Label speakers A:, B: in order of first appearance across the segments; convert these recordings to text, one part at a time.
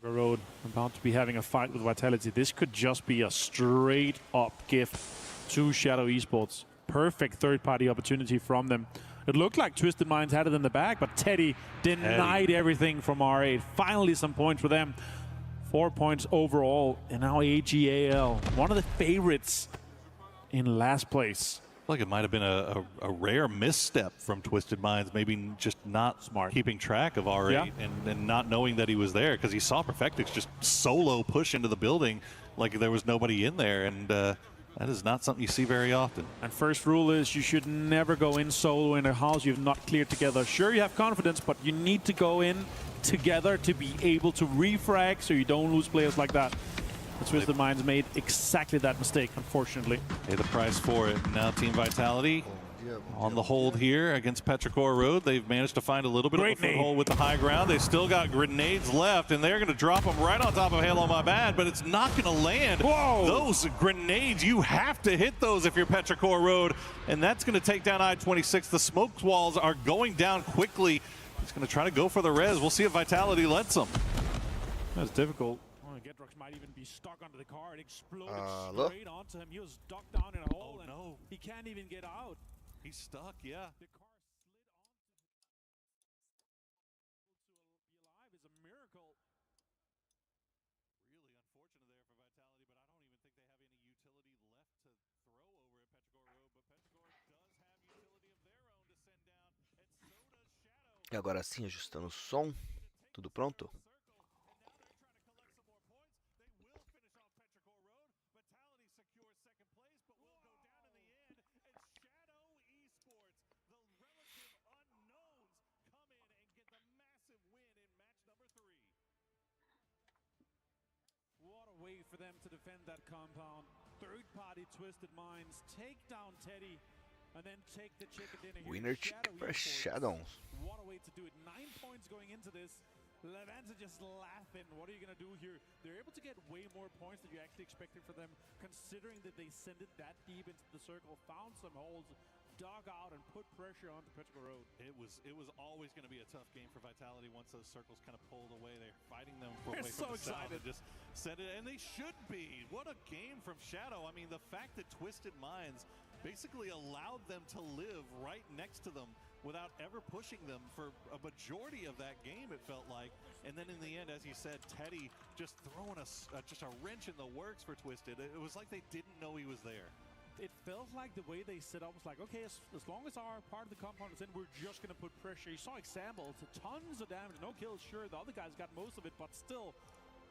A: Road about to be having a fight with Vitality. This could just be a straight up gift to Shadow Esports. Perfect third-party opportunity from them. It looked like Twisted Minds had it in the bag, but Teddy denied everything from R8. Finally some points for them. 4 points overall, and now AGAL, one of the favorites in last place.
B: Like it might have been a rare misstep from Twisted Minds, maybe just not
A: smart
B: keeping track of R8 and not knowing that he was there, because he saw Perfectix just solo push into the building like there was nobody in there, and that is not something you see very often.
A: And first rule is you should never go in solo in a house you've not cleared together. Sure, you have confidence, but you need to go in together to be able to refrag so you don't lose players like that. Twisted Minds made exactly that mistake, unfortunately.
B: Pay the price for it. Now Team Vitality on the hold here against Petrichor Road. They've managed to find a little bit of a foothold with the high ground. They still got grenades left, and they're going to drop them right on top of Halo My Bad, but it's not going to land.
A: Whoa!
B: Those grenades, you have to hit those if you're Petrichor Road, and that's going to take down I-26. The smoke walls are going down quickly. He's going to try to go for the res. We'll see if Vitality lets him.
A: That's difficult. Gedrox might even be stuck under the car. It exploded straight onto him. He was stuck down in a hole, and he can't even get out.
B: He's stuck, yeah.
A: The car slid onto him. To be alive is a miracle.
B: Really unfortunate there for Vitality, but I don't even think they have any utility left to throw over at Petrichor Road, but Petrichor does have utility of their own to send down, and so does Shadow.
C: E agora sim, ajustando o som, tudo pronto?
A: What a way for them to defend that compound. Third-party Twisted Minds take down Teddy and then take the chicken dinner here.
C: Winner chicken for Shadow.
A: What a way to do it. 9 points going into this. Levanza just laughing. What are you going to do here? They're able to get way more points than you actually expected for them, considering that they sent it that deep into the circle, found some holes, dug out, and put pressure onto Petrichor Road.
B: It was always going to be a tough game for Vitality once those circles kind of pulled away. They're fighting them for away from the south and just send it, and they should be. What a game from Shadow. I mean, the fact that Twisted Minds basically allowed them to live right next to them without ever pushing them for a majority of that game, it felt like. And then in the end, as you said, Teddy just throwing just a wrench in the works for Twisted. It was like they didn't know he was there.
A: It felt like the way they set up was like, okay, as long as our part of the compound is in, we're just going to put pressure. You saw examples, tons of damage, no kills, sure, the other guys got most of it, but still,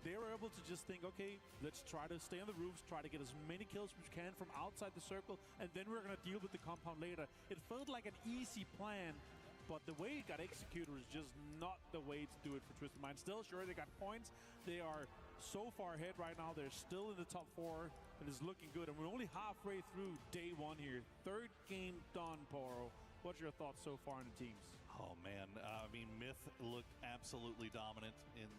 A: they were able to just think, okay, let's try to stay on the roofs, try to get as many kills as we can from outside the circle, and then we're going to deal with the compound later. It felt like an easy plan, but the way it got executed was just not the way to do it for Twisted Minds. Still, sure, they got points. They are so far ahead right now. They're still in the top 4. It is looking good, and we're only halfway through day 1 here. 3rd game done, Poro. What's your thoughts so far on the teams?
B: Oh man, I mean, Myth looked absolutely dominant in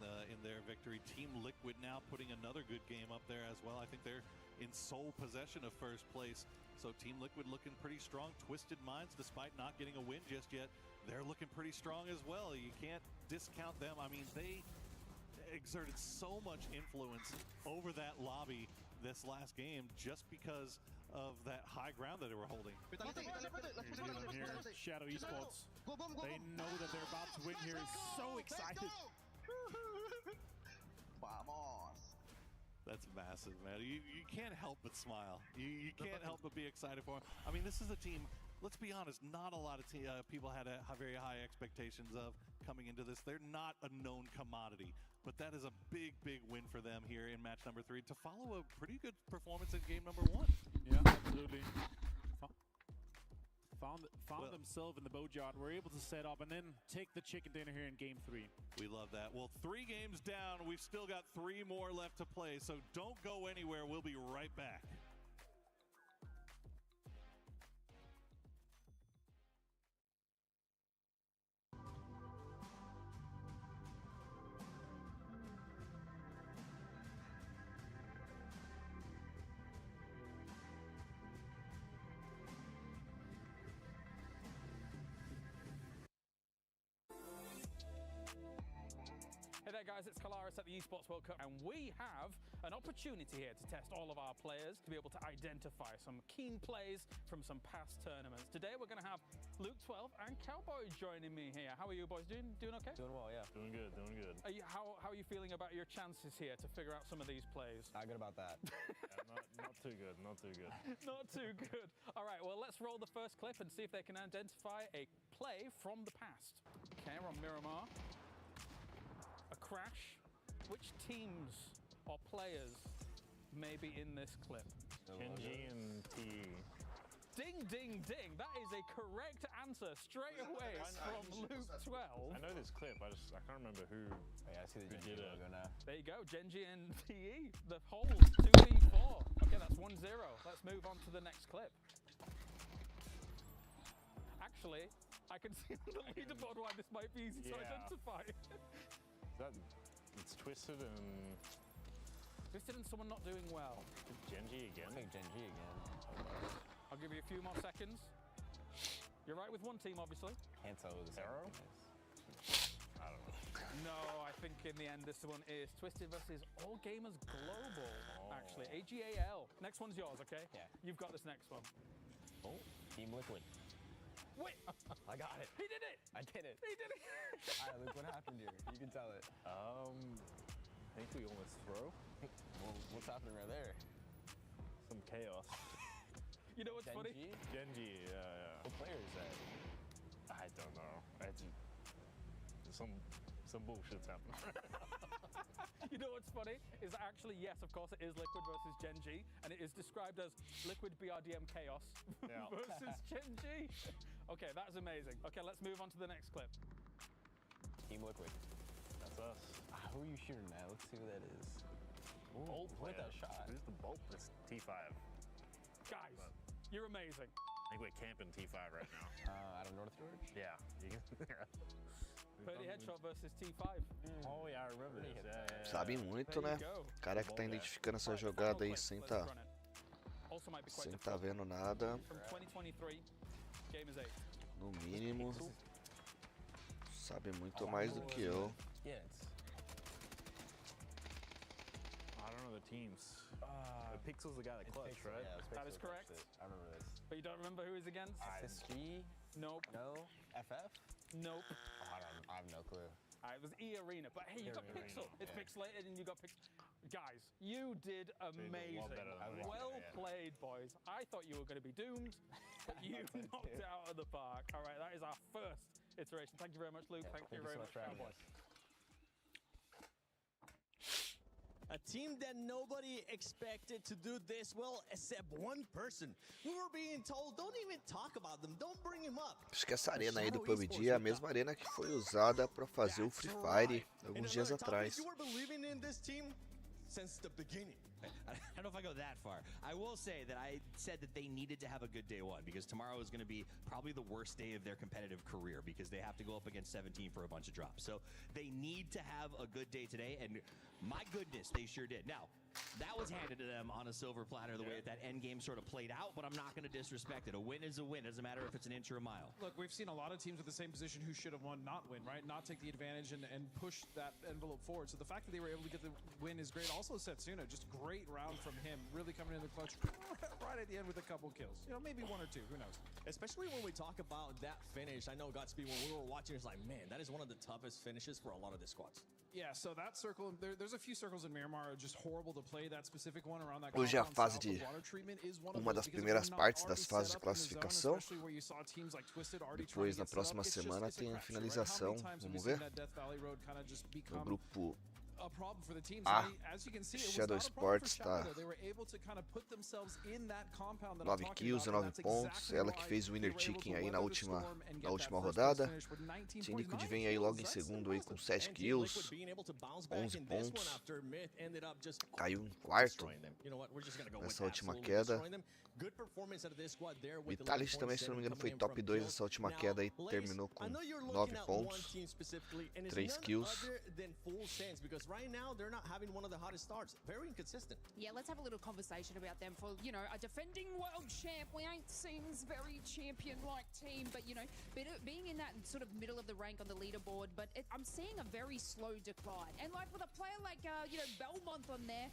B: their victory. Team Liquid now putting another good game up there as well. I think they're in sole possession of first place. So Team Liquid looking pretty strong. Twisted Minds, despite not getting a win just yet, they're looking pretty strong as well. You can't discount them. I mean, they exerted so much influence over that lobby this last game just because of that high ground that they were holding.
A: Shadow Esports, they know that they're about to win here. So excited.
B: That's massive, man. You can't help but smile. You can't help but be excited for them. I mean, this is a team, let's be honest, not a lot of people had very high expectations of coming into this. They're not a known commodity, but that is a big, big win for them here in match number 3 to follow a pretty good performance in game number 1.
A: Yeah, absolutely. Found themselves in the boat yard. We're able to set up and then take the chicken dinner here in game 3.
B: We love that. Well, 3 games down. We've still got 3 more left to play, so don't go anywhere. We'll be right back.
D: Hey there, guys. guys, it's Kalaris at the Esports World Cup, and we have an opportunity here to test all of our players to be able to identify some keen plays from some past tournaments. Today we're going to have Luke 12 and Cowboy joining me here. How are you boys doing? Doing okay?
E: Doing well, yeah.
F: Doing good, doing good.
D: How are you feeling about your chances here to figure out some of these plays?
E: Not good about that.
F: Yeah, not too good, not too good.
D: Not too good. All right, well, let's roll the first clip and see if they can identify a play from the past. Okay, we're on Miramar. A crash. Which teams or players may be in this clip?
F: Kenji and T.
D: Ding, ding, ding. That is a correct answer straight away from Luke 12.
F: I know this clip, I can't remember who.
E: Oh, yeah, I see the
F: Who
E: Genji
F: did it?
E: logo now.
D: There you go, Genji and TE. The hold, 2v4. Okay, that's 1-0. Let's move on to the next clip. Actually, I can see on the leaderboard why this might be easy to
F: Yeah.
D: identify.
F: It's Twisted and
D: Twisted and someone not doing well.
F: Genji again.
E: I think Genji again.
D: I'll give you a few more seconds. You're right with one team, obviously.
E: Can't tell who the second
F: Arrow?
E: team is.
F: I don't know.
D: No, I think in the end this one is Twisted versus All Gamers Global, actually. AGAL. Next one's yours, okay?
E: Yeah.
D: You've got this next one.
E: Oh, Team Liquid.
D: Wait,
E: I got it.
D: he did it!
E: I did it.
D: He did it!
E: All right, look what happened here. You can tell it.
F: I think we almost throw
E: Well, what's happening right there?
F: some chaos.
D: You know what's funny?
E: Genji?
F: Genji, yeah.
E: What player is that?
F: I don't know. Some bullshit's happening.
D: You know what's funny? Is that actually, yes, of course, it is Liquid versus Genji, and it is described as Liquid BRDM Chaos
F: Yeah.
D: versus Genji. Okay, that's amazing. Okay, let's move on to the next clip.
E: Team Liquid.
F: That's us.
E: Who are you shooting at? Let's see who that is. Ooh,
F: Bolt
E: look at
F: player.
E: that shot.
F: Who's the Bolt? It's T5.
D: Guys, you're amazing.
F: I think we're camping T5 right now.
E: Out of North George?
F: Yeah. You can,
D: Purdy Headshot versus T5.
F: Oh, yeah, I remember this. Yeah.
C: Sabe muito,
D: There
C: né?
D: you go.
C: O cara que tá identificando essa
D: Right,
C: jogada
D: final
C: aí
D: clip.
C: sem
D: Let's
C: tá,
D: run it. Also might be quite
C: sem tá
D: difficult.
C: vendo nada,
D: From 2023, game is 8.
C: no mínimo. Sabe muito mais do que eu.
E: Yeah, it's...
F: I don't know the teams. Pixel's the guy that
E: it's
F: clutched,
E: Pixel,
F: right?
E: Yeah, it's
D: That
E: Pixel
D: is
E: that clutched
D: correct.
E: it. I remember this.
D: But you don't remember who he's against?
E: SSG?
D: Nope.
E: No. FF?
D: Nope.
E: Oh, I have no clue.
D: It was E-Arena, but hey, you got
F: E-Arena,
D: Pixel. It's
E: yeah.
D: pixelated and you got Pixel. Guys, you did
F: a lot
D: amazing.
F: better than
E: me.
D: Well
F: Yeah.
D: played, boys. I thought you were going to be doomed, but you knocked it out of the park. All right, that is our first iteration. Thank you very much, Luke.
E: Yeah,
D: Thank you very
E: so
D: much,
E: for having
D: Cowboy.
E: us.
G: A team that nobody expected to do this well except one person. We were being told, don't even talk about them, don't bring him up.
C: Acho que essa arena aí do PUBG é a mesma arena que foi usada para fazer o Free Fire alguns dias atrás.
G: You were believing in this team since the beginning.
H: I don't know if I go that far. I will say that I said that they needed to have a good day one because tomorrow is going to be probably the worst day of their competitive career because they have to go up against 17 for a bunch of drops. So they need to have a good day today, and my goodness, they sure did. Now, that was handed to them on a silver platter the way that end game sort of played out, but I'm not going to disrespect it. A win is a win. It doesn't matter if it's an inch or a mile.
I: Look, we've seen a lot of teams with the same position who should have won not win, right? Not take the advantage and push that envelope forward. So the fact that they were able to get the win is great. Also, Setsuna, just great round from him. Really coming in the clutch right at the end with a couple kills. You know, maybe one or two. Who knows?
G: Especially when we talk about that finish. I know Godspeed, when we were watching, it's like, man, that is one of the toughest finishes for a lot of the squads.
I: Yeah, so that circle, there's a few circles in Miramar are just horrible to play. That specific one around that
C: Hoje é a
I: compound
C: fase
I: south
C: de
I: of water treatment is one of
C: uma
I: those,
C: das
I: because if
C: primeiras
I: you're not
C: partes
I: already
C: das
I: set
C: fases de
I: up in the zone,
C: classificação.
I: especially where you saw teams like Twisted already
C: Depois,
I: trying
C: na
I: to get set
C: próxima
I: up, it's just-
C: semana,
I: it's a
C: tem a
I: crapshoot, right? How
C: finalização.
I: many times have
C: Vamos
I: we seen
C: ver.
I: that Death Valley Road kind of just
C: No
I: become
C: grupo
I: a problem for the teams.
C: A,
I: And as you can see, it was
C: Shadow
I: not a problem for
C: Sports
I: Shadow,
C: tá
I: though. They were able to kind of put themselves in that compound that I'm
C: 9
I: talking
C: kills,
I: about,
C: 19
I: and that's
C: pontos.
I: exactly
C: Ela que
I: why
C: fez o winner
I: they were able
C: chicken
I: to
C: aí na
I: weather the
C: última,
I: storm and
C: na
I: get
C: última
I: that first place
C: rodada.
I: finish with 19
C: Team Liquid
I: points.
C: vem aí logo em segundo aí com 7
G: And Team
C: kills.
G: Liquid being able to bounce back
C: 11
G: in this one
C: pontos.
G: after Myth ended up just
C: Caiu em quarto
G: destroying them. You know what? We're just gonna go with
C: nessa última
G: absolutely
C: queda.
G: destroying them. Good performance out of this squad there with
C: Vitality também, se não me engano, foi top 2 essa última queda aí, terminou com 9 pontos, 3 kills.
G: Because right now they're not having one of the hottest starts. Very inconsistent.
J: Yeah, let's have a little conversation about them. For, you know, a defending world champ, we ain't seen this very champion-like team, but, you know, being in that sort of middle of the rank on the leaderboard, but I'm seeing a very slow decline. And, like, with a player like, you know, Belmont on there,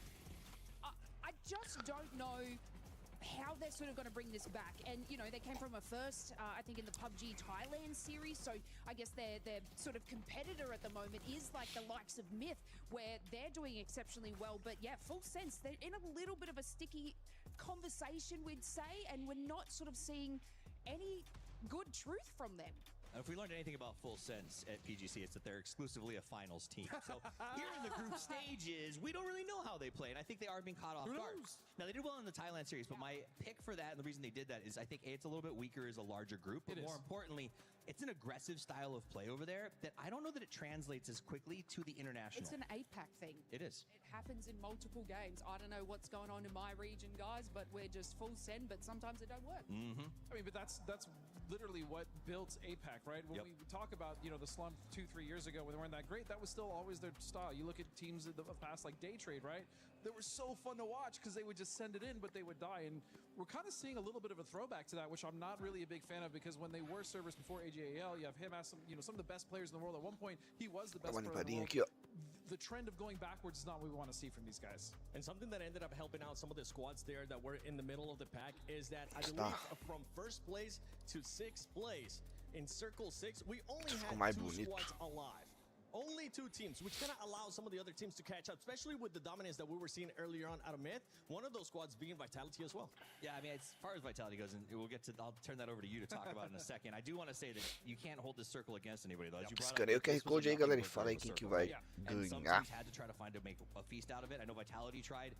J: I just don't know how they're sort of going to bring this back. And, you know, they came from a first, I think, in the PUBG Thailand series, so I guess their sort of competitor at the moment is like the likes of Myth, where they're doing exceptionally well. But yeah, full sense, they're in a little bit of a sticky conversation, we'd say, and we're not sort of seeing any good truth from them.
H: And if we learned anything about Full Sense at PGC, it's that they're exclusively a finals team. So here in the group stages, we don't really know how they play, and I think they are being caught off guard. Now, they did well in the Thailand series, but my pick for that, and the reason they did that, is I think A, it's a little bit weaker as a larger group, but more importantly, it's an aggressive style of play over there that I don't know that it translates as quickly to the international.
J: It's an APAC thing.
H: It is.
J: It happens in multiple games. I don't know what's going on in my region, guys, but we're just full send, but sometimes it don't work.
I: I mean, but that's literally what built APAC, right? When we talk about, you know, the slump 2-3 years ago when they weren't that great, that was still always their style. You look at teams of the past like Day Trade, right? They were so fun to watch because they would just send it in, but they would die. And we're kind of seeing a little bit of a throwback to that, which I'm not really a big fan of, because when they were servers before AJAL, you have him as some of the best players in the world. At one point, he was the best player in the world. The trend of going backwards is not what we want to see from these guys.
G: And something that ended up helping out some of the squads there that were in the middle of the pack is that I believe from first place to sixth place in Circle 6, we only had 2 squads alive. Only 2 teams, which kind of allows some of the other teams to catch up, especially with the dominance that we were seeing earlier on out of Myth. One of those squads being Vitality as well.
H: Yeah, I mean, as far as Vitality goes, and I'll turn that over to you to talk about in a second. I do want to say that you can't hold this circle against anybody, though.
C: Escaneia o QR Code aí, galera, e fala aí quem que vai
H: And some
C: ganhar.
H: teams had to try to make a feast out of it. I know Vitality tried,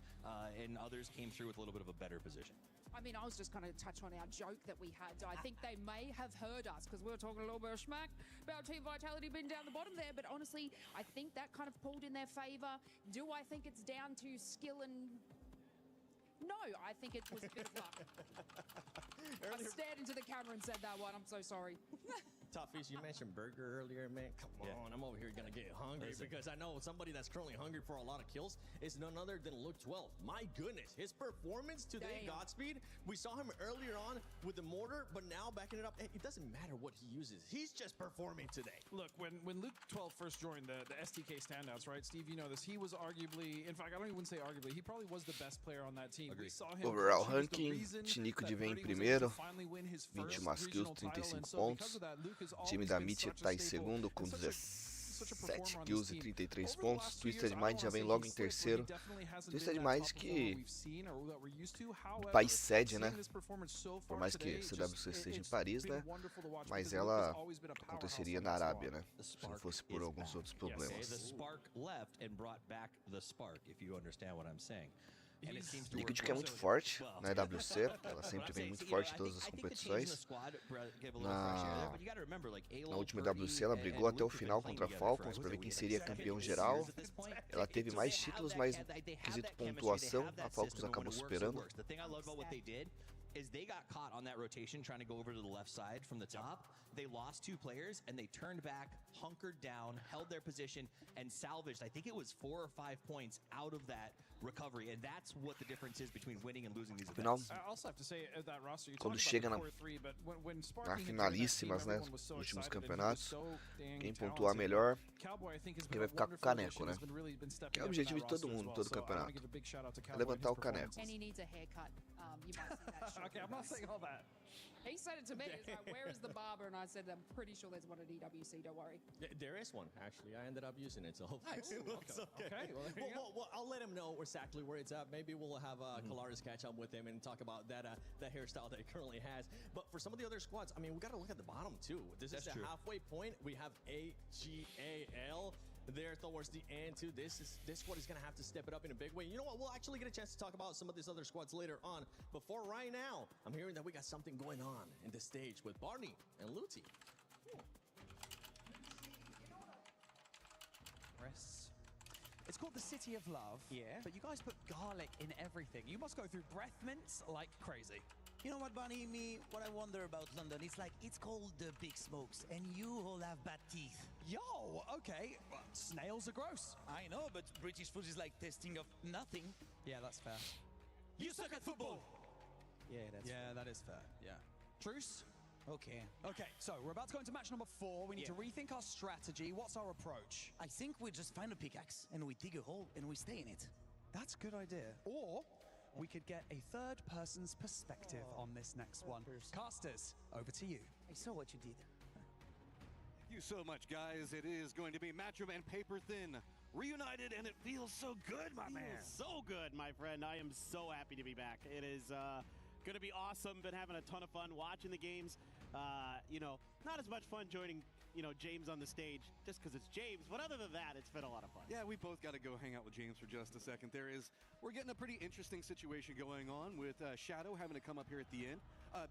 H: and others came through with a little bit of a better position.
J: I mean, I was just going to touch on our joke that we had. I think they may have heard us because we were talking a little bit of schmack about Team Vitality being down the bottom there. But honestly, I think that kind of pulled in their favor. Do I think it's down to skill and... No, I think it was a bit of luck. I stared into the camera and said that one. I'm so sorry.
G: Toughies, you mentioned burger earlier, man. Come on, I'm over here gonna get hungry because I know somebody that's currently hungry for a lot of kills is none other than Luke 12. My goodness, his performance today, Godspeed. We saw him earlier on with the mortar, but now backing it up, it doesn't matter what he uses. He's just performing today.
I: Look, when Luke 12 first joined the STK standouts, right, Steve, you know this, he was arguably, in fact, I don't even say arguably, he probably was the best player on that team. We saw him
C: Overall ranking, Tinico de vem em primeiro, 21 kills, 35 pontos. O time da Meet está em segundo com 17 kills e 33 pontos. Twisted Mind já vem logo em terceiro. Twisted Mind que o país sede, né? Por mais que a CWC seja em Paris, né? Mas ela aconteceria na Arábia, né? Se não fosse por alguns outros problemas. Liquid que é muito forte na EWC, ela sempre vem muito forte em todas as competições. Na última EWC ela brigou até o final contra a Falcons para ver quem seria campeão geral. Ela teve mais títulos, mas no quesito pontuação, a Falcons acabou superando.
H: Is they got caught on that rotation trying to go over to the left side from the top. They lost 2 players and they turned back, hunkered down, held their position, and salvaged, I think it was 4 or 5 points out of that recovery, and that's what the difference is between winning and losing these events.
I: I also have to say that roster, you
C: Quando chega na finalíssimas, né, nos últimos campeonatos, quem pontuar melhor, quem vai ficar com o caneco, né? Que é o objetivo de todo mundo, todo campeonato, é levantar o caneco.
J: And he needs a haircut. You might see that short.
I: Okay, I'm not saying all that.
J: He said it to me. He's like, where is the barber? And I said, I'm pretty sure there's one at EWC, don't worry.
G: There is one, actually. I ended up using it, so
I: nice. Okay.
G: Well, I'll let him know exactly where it's at. Maybe we'll have Kalaris catch up with him and talk about that hairstyle that he currently has. But for some of the other squads, I mean, we got to look at the bottom, too. This is the halfway point. We have AGAL. There towards the end too. This squad is gonna have to step it up in a big way. You know what? We'll actually get a chance to talk about some of these other squads later on. But for right now, I'm hearing that we got something going on in the stage with Barney and Luti.
K: it's called the City of Love.
L: Yeah.
K: But you guys put garlic in everything. You must go through breath mints like crazy.
L: You know what, Bunny? What I wonder about London, it's called the Big Smokes, and you all have bad teeth.
K: Yo, okay. Well, snails are gross.
L: I know, but British food is like tasting of nothing.
K: Yeah, that's fair.
L: You suck at football!
K: Yeah, that is fair. Yeah. Truce?
L: Okay.
K: Okay, so we're about to go into match number 4. We need to rethink our strategy. What's our approach?
L: I think we just find a pickaxe, and we dig a hole, and we stay in it.
K: That's a good idea. Or we could get a third person's perspective on this next one. Casters, over to you.
L: I saw what you did.
M: Thank you so much, guys. It is going to be Matchroom and Paper Thin reunited, and it feels so good, my man.
N: So good, my friend. I am so happy to be back. It is going to be awesome. Been having a ton of fun watching the games. You know, not as much fun joining, you know, James on the stage just because it's James. But other than that, it's been a lot of fun.
M: Yeah, we both got to go hang out with James for just a second. We're getting a pretty interesting situation going on with Shadow having to come up here at the end.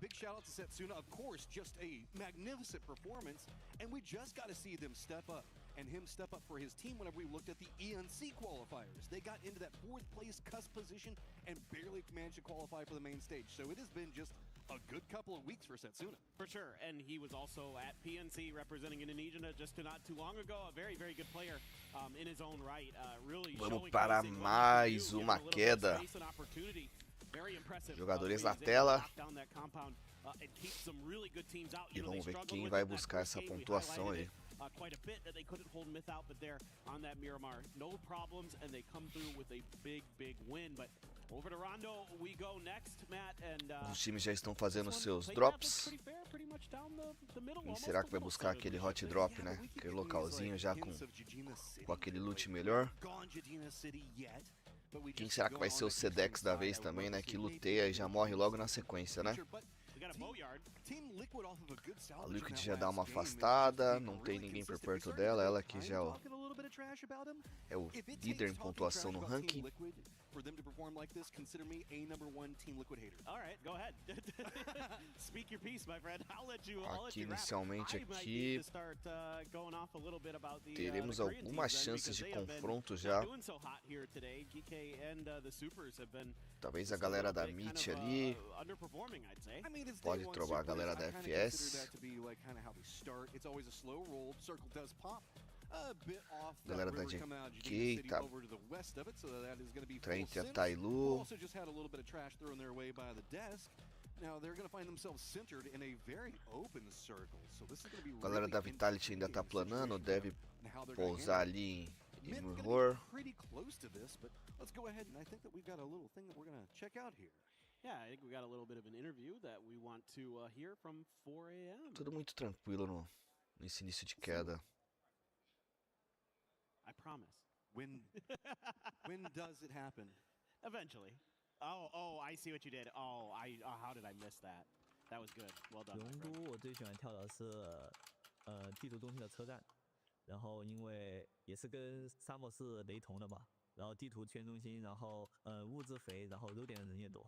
M: Big shout out to Setsuna, of course, just a magnificent performance. And we just got to see them step up. And him step up for his team whenever we looked at the ENC qualifiers. They got into that 4th place cusp position and barely managed to qualify for the main stage. So it has been just a good couple of weeks for Setsuna.
N: For sure, and he was also at PNC representing Indonesia just not too long ago. A very, very good player in his own right. Really
C: Vamos para mais uma queda. Jogadores na tela. E vamos ver quem vai buscar essa pontuação aí.
N: Quite a bit that they couldn't hold Myth out, but there on that Miramar, no problems, and they come through with a big, big win. But over to Rondo we go next, Matt, and
C: os times já estão fazendo seus drops. E será que vai buscar aquele hot drop, né? Aquele localzinho já com aquele loot melhor. Quem será que vai ser o Sedex da vez também, né? Que luteia e já morre logo na sequência, né? A Liquid já dá uma afastada, não tem ninguém por perto dela, ela que já é o líder em pontuação no ranking.
M: For them to perform like this, consider me a #1 Team Liquid hater.
N: All right, go ahead. Speak your piece, my friend. I'll let you
C: aqui inicialmente aqui teremos algumas chances de confronto já. Talvez a galera da Meet ali pode trovar a galera da FS. Galera da GK tá frente a Tailu. Galera da Vitality ainda tá planando, deve pousar ali em Mirror. Tudo muito tranquilo nesse início de queda.
N: I promise.
M: When does it happen?
N: Eventually. Oh, I see what you did. How did I miss that? That was good. Well done.
O: 龙都我最喜欢跳的是地图中心的车站，然后因为也是跟沙漠是雷同的嘛，然后地图圈中心，然后物资肥，然后肉点的人也多。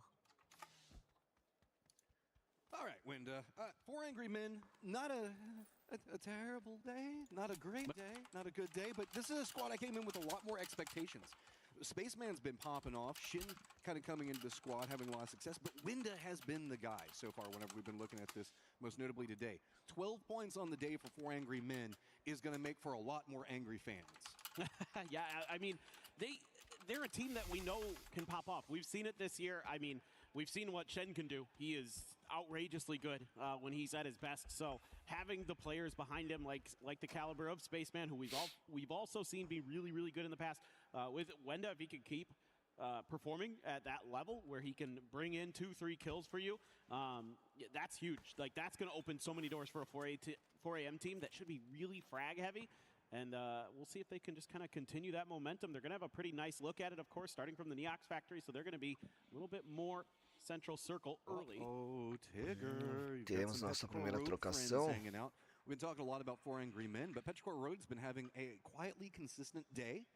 M: All right, Winda. 4 Angry Men, not a terrible day, not a great day, not a good day, but this is a squad I came in with a lot more expectations. Spaceman's been popping off, Shin kind of coming into the squad, having a lot of success, but Winda has been the guy so far whenever we've been looking at this, most notably today. 12 points on the day for 4 Angry Men is going to make for a lot more angry fans.
N: Yeah, I mean, they're a team that we know can pop off. We've seen it this year. I mean, we've seen what Shen can do. He is outrageously good when he's at his best. So having the players behind him like the caliber of Spaceman, who we've also seen be really, really good in the past, with Wenda, if he could keep performing at that level where he can bring in 2-3 kills for you, that's huge. Like, that's going to open so many doors for a 4 AM team that should be really frag heavy. And we'll see if they can just kind of continue that momentum. They're going to have a pretty nice look at it, of course, starting from the Neox factory. So they're going to be a little bit more central circle early.
M: Oh, Tigger.
C: Temos nossa primeira trocação.
M: We've been talking a lot about 4 Angry Men, but Petrichor Road's been having a quietly consistent day.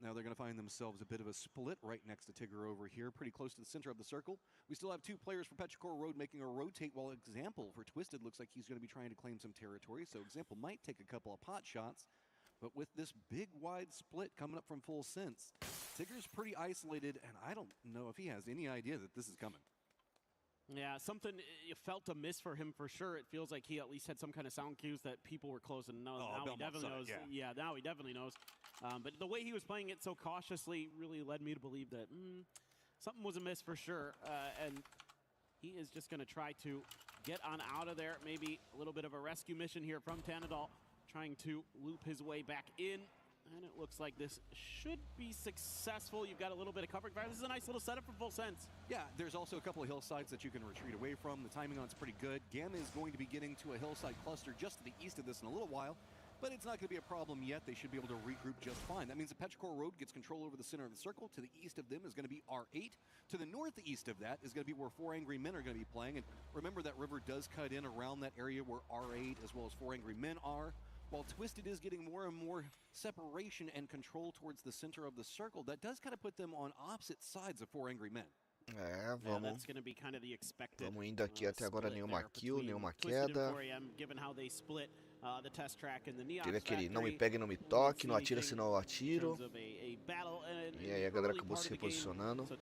M: Now they're going to find themselves a bit of a split right next to Tigger over here, pretty close to the center of the circle. We still have 2 players for Petrichor Road making a rotate, while Example for Twisted looks like he's going to be trying to claim some territory. So Example might take a couple of pot shots. But with this big wide split coming up from Full Sense, Tigger's pretty isolated, and I don't know if he has any idea that this is coming.
N: Yeah, something felt a miss for him for sure. It feels like he at least had some kind of sound cues that people were close and now he definitely knows. Yeah, now he definitely knows. But the way he was playing it so cautiously really led me to believe that something was amiss for sure. And he is just going to try to get on out of there. Maybe a little bit of a rescue mission here from Tanadol, trying to loop his way back in. And it looks like this should be successful. You've got a little bit of covering fire. This is a nice little setup for Full Sense.
M: Yeah, there's also a couple of hillsides that you can retreat away from. The timing on it's pretty good. Gamma is going to be getting to a hillside cluster just to the east of this in a little while, but it's not going to be a problem yet. They should be able to regroup just fine. That means the Petrichor Road gets control over the center of the circle. To the east of them is going to be R8. To the northeast of that is going to be where 4 Angry Men are going to be playing. And remember, that river does cut in around that area where R8 as well as 4 Angry Men are. While Twisted is getting more and more separation and control towards the center of the circle, that does kind of put them on opposite sides of 4 Angry Men.
N: That's going to be kind of the expected.
C: Vamos indo aqui até agora, nenhuma kill, nenhuma queda.
N: Given how they split the test track and the Neon
C: Teve aquele não me pegue, não me toque, não atira senão eu atiro.
N: a battle,
C: E aí a galera acabou se reposicionando.